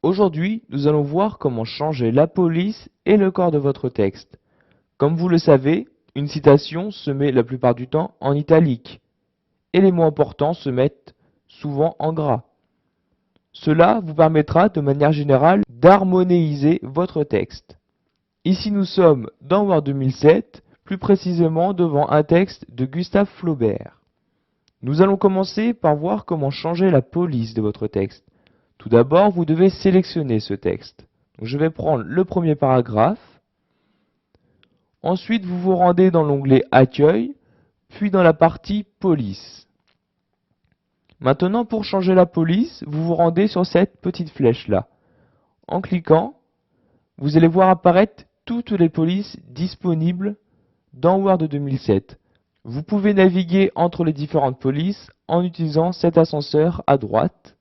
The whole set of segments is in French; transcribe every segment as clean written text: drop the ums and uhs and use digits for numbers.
Aujourd'hui, nous allons voir comment changer la police et le corps de votre texte. Comme vous le savez, une citation se met la plupart du temps en italique et les mots importants se mettent souvent en gras. Cela vous permettra de manière générale d'harmoniser votre texte. Ici nous sommes dans Word 2007, plus précisément devant un texte de Gustave Flaubert. Nous allons commencer par voir comment changer la police de votre texte. Tout d'abord, vous devez sélectionner ce texte. Donc, je vais prendre le premier paragraphe. Ensuite, vous vous rendez dans l'onglet Accueil, puis dans la partie Police. Maintenant, pour changer la police, vous vous rendez sur cette petite flèche-là. En cliquant, vous allez voir apparaître toutes les polices disponibles dans Word 2007. Vous pouvez naviguer entre les différentes polices en utilisant cet ascenseur à droite.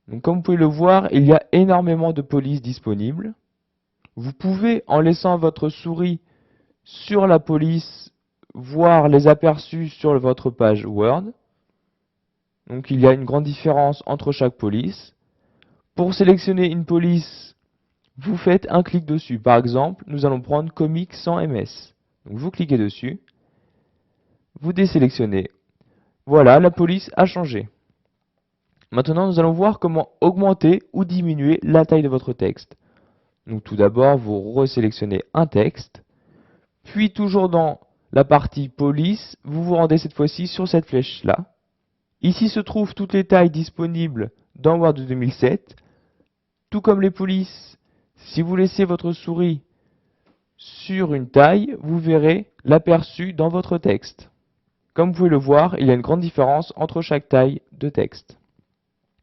Donc, comme vous pouvez le voir, il y a énormément de polices disponibles. Vous pouvez, en laissant votre souris sur la police, voir les aperçus sur votre page Word. Donc il y a une grande différence entre chaque police. Pour sélectionner une police, vous faites un clic dessus. Par exemple, nous allons prendre Comics sans MS. Donc vous cliquez dessus, vous désélectionnez. Voilà, la police a changé. Maintenant, nous allons voir comment augmenter ou diminuer la taille de votre texte. Donc tout d'abord, vous resélectionnez un texte, puis toujours dans la partie police, vous vous rendez cette fois-ci sur cette flèche-là. Ici se trouvent toutes les tailles disponibles dans Word 2007, tout comme les polices. Si vous laissez votre souris sur une taille, vous verrez l'aperçu dans votre texte. Comme vous pouvez le voir, il y a une grande différence entre chaque taille de texte.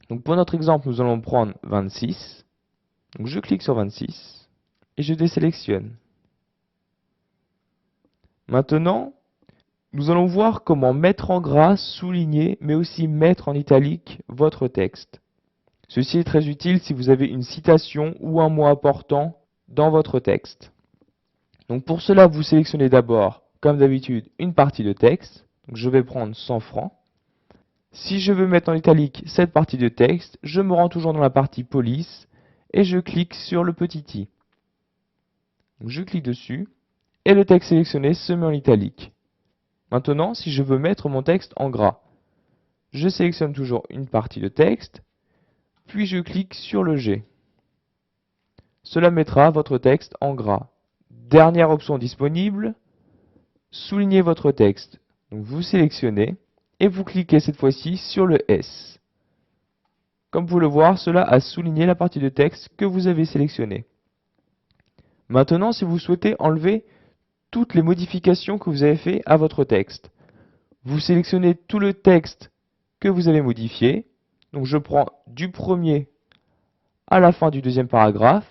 Donc pour notre exemple, nous allons prendre 26. Donc je clique sur 26 et je désélectionne. Maintenant, nous allons voir comment mettre en gras, souligner, mais aussi mettre en italique votre texte. Ceci est très utile si vous avez une citation ou un mot important dans votre texte. Donc pour cela, vous sélectionnez d'abord, comme d'habitude, une partie de texte. Donc je vais prendre 100 francs. Si je veux mettre en italique cette partie de texte, je me rends toujours dans la partie police et je clique sur le petit i. Donc je clique dessus et le texte sélectionné se met en italique. Maintenant, si je veux mettre mon texte en gras, je sélectionne toujours une partie de texte, puis je clique sur le G. Cela mettra votre texte en gras. Dernière option disponible, soulignez votre texte. Donc vous sélectionnez et vous cliquez cette fois-ci sur le S. Comme vous pouvez le voir, cela a souligné la partie de texte que vous avez sélectionnée. Maintenant, si vous souhaitez enlever toutes les modifications que vous avez faites à votre texte, vous sélectionnez tout le texte que vous avez modifié. Donc je prends du premier à la fin du deuxième paragraphe,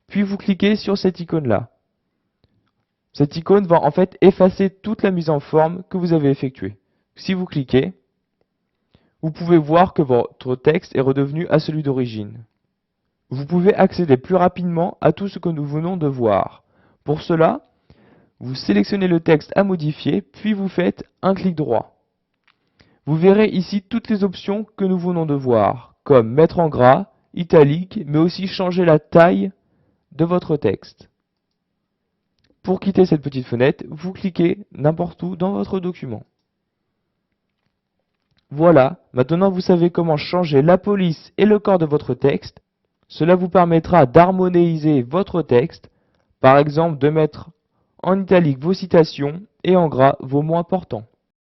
puis vous cliquez sur cette icône-là. Cette icône va en fait effacer toute la mise en forme que vous avez effectuée. Si vous cliquez, vous pouvez voir que votre texte est redevenu à celui d'origine. Vous pouvez accéder plus rapidement à tout ce que nous venons de voir. Pour cela, vous sélectionnez le texte à modifier, puis vous faites un clic droit. Vous verrez ici toutes les options que nous venons de voir, comme mettre en gras, italique, mais aussi changer la taille de votre texte. Pour quitter cette petite fenêtre, vous cliquez n'importe où dans votre document. Voilà, maintenant vous savez comment changer la police et le corps de votre texte. Cela vous permettra d'harmoniser votre texte, par exemple de mettre en italique vos citations et en gras vos mots importants.